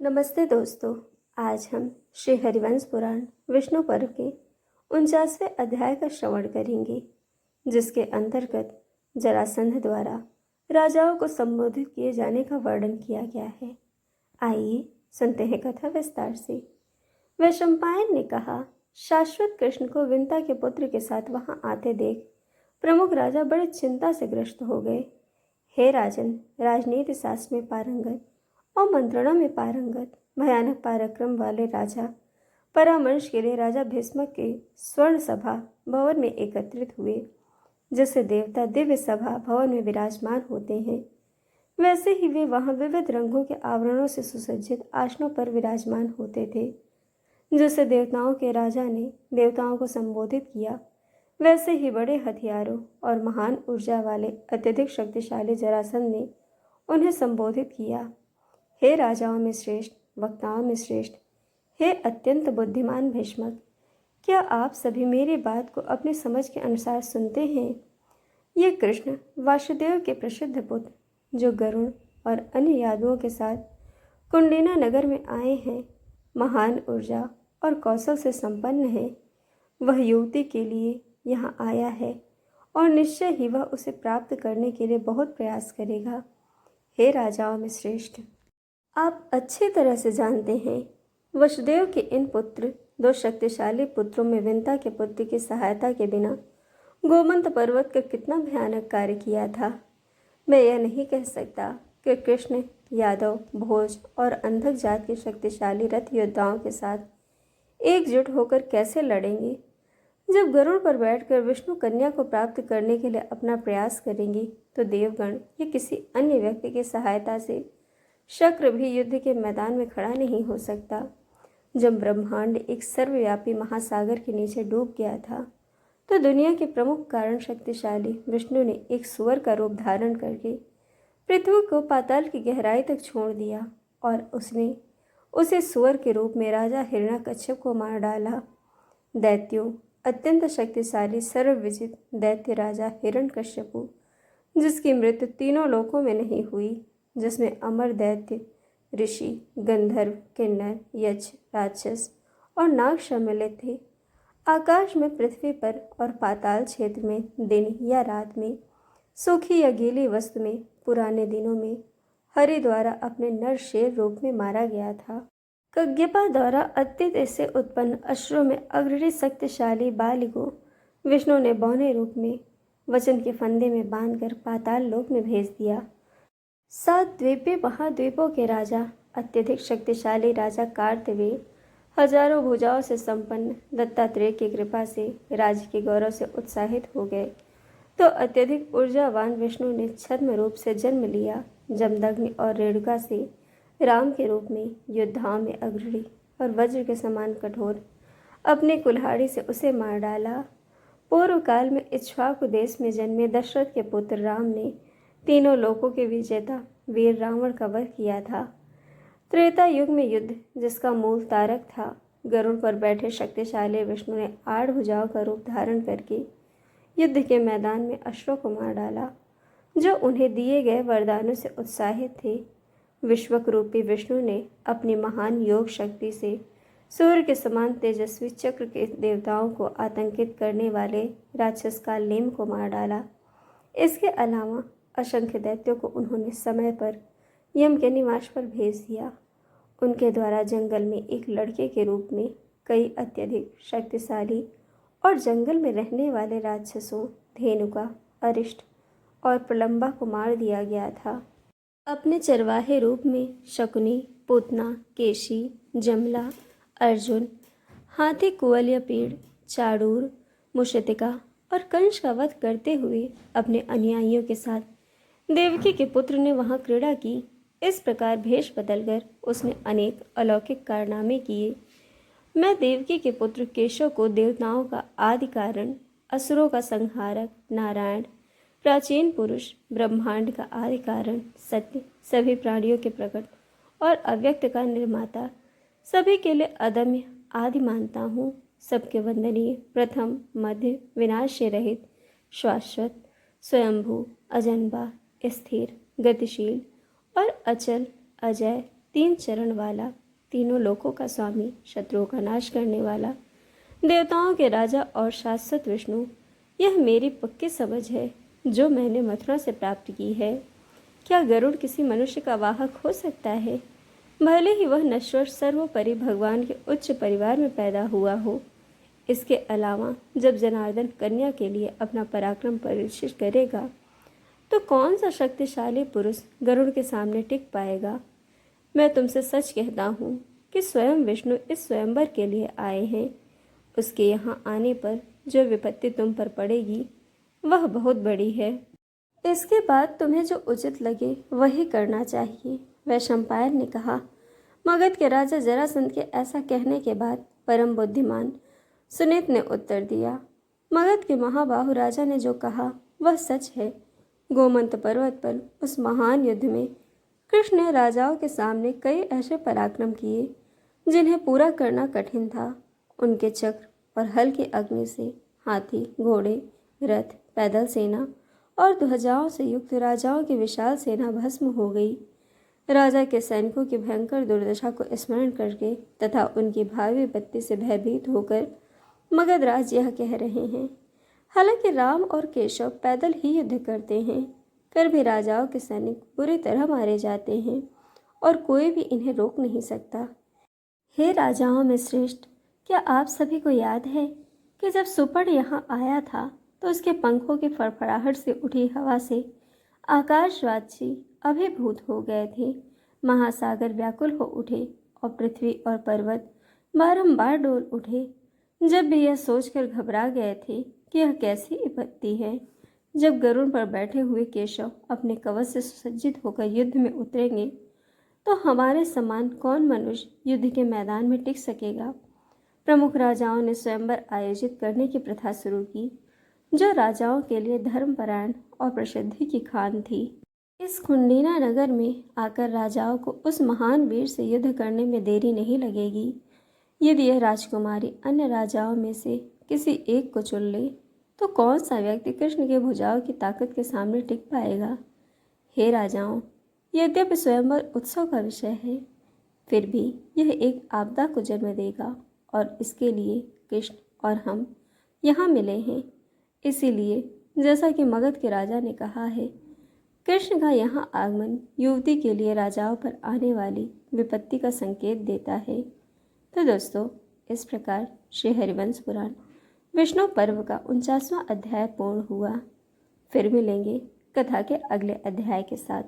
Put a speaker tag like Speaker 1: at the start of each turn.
Speaker 1: नमस्ते दोस्तों। आज हम श्री हरिवंश पुराण विष्णु पर्व के 49वें अध्याय का श्रवण करेंगे, जिसके अंतर्गत जरासंध द्वारा राजाओं को संबोधित किए जाने का वर्णन किया गया है। आइए सुनते हैं कथा विस्तार से। वैशंपायन ने कहा, शाश्वत कृष्ण को विंता के पुत्र के साथ वहां आते देख प्रमुख राजा बड़े चिंता से ग्रस्त हो गए। हे राजन, राजनीति शास्त्र में पारंगत और मंत्रणा में पारंगत भयानक पराक्रम वाले राजा परामर्श के लिए राजा भीष्मक के स्वर्ण सभा भवन में एकत्रित हुए। जैसे देवता दिव्य सभा भवन में विराजमान होते हैं, वैसे ही वे वहां विविध रंगों के आवरणों से सुसज्जित आसनों पर विराजमान होते थे। जैसे देवताओं के राजा ने देवताओं को संबोधित किया, वैसे ही बड़े हथियारों और महान ऊर्जा वाले अत्यधिक शक्तिशाली जरासंध ने उन्हें संबोधित किया। हे राजाओं में श्रेष्ठ, वक्ताओं में श्रेष्ठ, हे अत्यंत बुद्धिमान भीष्मक, क्या आप सभी मेरी बात को अपनी समझ के अनुसार सुनते हैं? ये कृष्ण वासुदेव के प्रसिद्ध पुत्र, जो गरुण और अन्य यादवों के साथ कुंडिना नगर में आए हैं, महान ऊर्जा और कौशल से संपन्न है। वह युवती के लिए यहाँ आया है और निश्चय ही वह उसे प्राप्त करने के लिए बहुत प्रयास करेगा। हे राजाओं में श्रेष्ठ, आप अच्छी तरह से जानते हैं, वसुदेव के इन पुत्र, दो शक्तिशाली पुत्रों में विंता के पुत्र की सहायता के बिना गोमंत पर्वत का कितना भयानक कार्य किया था। मैं यह नहीं कह सकता कि कृष्ण, यादव, भोज और अंधक जात के शक्तिशाली रथ योद्धाओं के साथ एकजुट होकर कैसे लड़ेंगे। जब गरुड़ पर बैठकर विष्णु कन्या को प्राप्त करने के लिए अपना प्रयास करेंगी, तो देवगण या किसी अन्य व्यक्ति की सहायता से शक्र भी युद्ध के मैदान में खड़ा नहीं हो सकता। जब ब्रह्मांड एक सर्वव्यापी महासागर के नीचे डूब गया था, तो दुनिया के प्रमुख कारण शक्तिशाली विष्णु ने एक सुअर का रूप धारण करके पृथ्वी को पाताल की गहराई तक छोड़ दिया और उसने उसे सुअर के रूप में राजा हिरण्याकश्यप को मार डाला। दैत्यों, अत्यंत शक्तिशाली सर्वविजित दैत्य राजा हिरण्यकश्यपु, जिसकी मृत्यु तीनों लोकों में नहीं हुई, जिसमें अमर दैत्य, ऋषि, गंधर्व, किन्नर, यक्ष, राक्षस और नाग सम्मिलित थे, आकाश में, पृथ्वी पर और पाताल क्षेत्र में, दिन या रात में, सूखी या गीली वस्तु में, पुराने दिनों में हरि द्वारा अपने नर शेर रूप में मारा गया था। कज्ञपा द्वारा अतीत से उत्पन्न अश्रुओं में अग्रणी शक्तिशाली बाली को विष्णु ने बौने रूप में वचन के फंदे में बांधकर पाताल लोक में भेज दिया। 7 द्वीपीय महाद्वीपों के राजा, अत्यधिक शक्तिशाली राजा कार्तवीर्य, हजारों भुजाओं से संपन्न दत्तात्रेय की कृपा से राज्य के गौरव से उत्साहित हो गए, तो अत्यधिक ऊर्जावान विष्णु ने छद्म रूप से जन्म लिया। जमदग्नि और रेणुका से राम के रूप में योद्धाओं में अग्रणी और वज्र के समान कठोर अपनी कुल्हाड़ी से उसे मार डाला। पूर्व काल में इक्ष्वाकु देश में जन्मे दशरथ के पुत्र राम ने तीनों लोकों के विजेता वीर रावण का वध किया था। त्रेता युग में युद्ध, जिसका मूल तारक था, गरुड़ पर बैठे शक्तिशाली विष्णु ने 8 भुजाओं का रूप धारण करके युद्ध के मैदान में असुरों को मार डाला, जो उन्हें दिए गए वरदानों से उत्साहित थे। विश्वक रूपी विष्णु ने अपनी महान योग शक्ति से सूर्य के समान तेजस्वी चक्र के देवताओं को आतंकित करने वाले राक्षस काल नेम को मार डाला। इसके अलावा असंख्य दैत्यों को उन्होंने समय पर यम के निवास पर भेज दिया। उनके द्वारा जंगल में एक लड़के के रूप में कई अत्यधिक शक्तिशाली और जंगल में रहने वाले राक्षसों धेनुका, अरिष्ट और प्रलंबा को मार दिया गया था। अपने चरवाहे रूप में शकुनी, पूतना, केशी, जमला, अर्जुन, हाथी कुवलया पीड़, चाड़ूर, मुशतिका और कंस का वध करते हुए अपने अनुयायियों के साथ देवकी के पुत्र ने वहां क्रीड़ा की। इस प्रकार भेष बदलकर उसने अनेक अलौकिक कारनामे किए। मैं देवकी के पुत्र केशव को देवताओं का आदि कारण, असुरों का संहारक, नारायण, प्राचीन पुरुष, ब्रह्मांड का आदि कारण, सत्य, सभी प्राणियों के प्रकट और अव्यक्त का निर्माता, सभी के लिए अदम्य आदि मानता हूँ। सबके वंदनीय, प्रथम, मध्य, विनाश से रहित, शाश्वत, स्वयंभू, अजन्मा, स्थिर, गतिशील और अचल, अजय, तीन चरण वाला, तीनों लोकों का स्वामी, शत्रुओं का नाश करने वाला, देवताओं के राजा और शाश्वत विष्णु, यह मेरी पक्की समझ है जो मैंने मथुरा से प्राप्त की है। क्या गरुड़ किसी मनुष्य का वाहक हो सकता है? भले ही वह नश्वर सर्वोपरि भगवान के उच्च परिवार में पैदा हुआ हो। इसके अलावा जब जनार्दन कन्या के लिए अपना पराक्रम परीक्षित करेगा तो कौन सा शक्तिशाली पुरुष गरुड़ के सामने टिक पाएगा? मैं तुमसे सच कहता हूँ कि स्वयं विष्णु इस स्वयंवर के लिए आए हैं। उसके यहाँ आने पर जो विपत्ति तुम पर पड़ेगी वह बहुत बड़ी है। इसके बाद तुम्हें जो उचित लगे वही करना चाहिए, वैशंपायन ने कहा। मगध के राजा जरासंध के ऐसा कहने के बाद परम बुद्धिमान सुनीत ने उत्तर दिया, मगध के महाबाहु राजा ने जो कहा वह सच है। गोमंत पर्वत पर उस महान युद्ध में कृष्ण ने राजाओं के सामने कई ऐसे पराक्रम किए जिन्हें पूरा करना कठिन था। उनके चक्र और हल की अग्नि से हाथी, घोड़े, रथ, पैदल सेना और ध्वजाओं से युक्त राजाओं की विशाल सेना भस्म हो गई। राजा के सैनिकों की भयंकर दुर्दशा को स्मरण करके तथा उनकी भावी विपत्ति से भयभीत होकर मगध राज यह कह रहे हैं। हालांकि राम और केशव पैदल ही युद्ध करते हैं, फिर भी राजाओं के सैनिक बुरी तरह मारे जाते हैं और कोई भी इन्हें रोक नहीं सकता। हे राजाओं में श्रेष्ठ, क्या आप सभी को याद है कि जब सुपर्ण यहाँ आया था तो उसके पंखों की फड़फड़ाहट से उठी हवा से आकाशवासी अभिभूत हो गए थे। महासागर व्याकुल हो उठे और पृथ्वी और पर्वत बारंबार डोल उठे। जब भी यह सोचकर घबरा गए थे कि यह कैसी विपत्ति है। जब गरुड़ पर बैठे हुए केशव अपने कवच से सुसज्जित होकर युद्ध में उतरेंगे तो हमारे समान कौन मनुष्य युद्ध के मैदान में टिक सकेगा। प्रमुख राजाओं ने स्वयंवर आयोजित करने की प्रथा शुरू की, जो राजाओं के लिए धर्मपरायण और प्रसिद्धि की खान थी। इस खुंडीना नगर में आकर राजाओं को उस महान वीर से युद्ध करने में देरी नहीं लगेगी। यदि यह राजकुमारी अन्य राजाओं में से किसी एक को चुन ले तो कौन सा व्यक्ति कृष्ण के भुजाओं की ताकत के सामने टिक पाएगा। हे राजाओं, यद्यपि स्वयंवर उत्सव का विषय है, फिर भी यह एक आपदा को जन्म देगा और इसके लिए कृष्ण और हम यहाँ मिले हैं। इसीलिए जैसा कि मगध के राजा ने कहा है, कृष्ण का यहाँ आगमन युवती के लिए राजाओं पर आने वाली विपत्ति का संकेत देता है। तो दोस्तों, इस प्रकार श्री हरिवंश पुराण विष्णु पर्व का 49वां अध्याय पूर्ण हुआ। फिर मिलेंगे कथा के अगले अध्याय के साथ।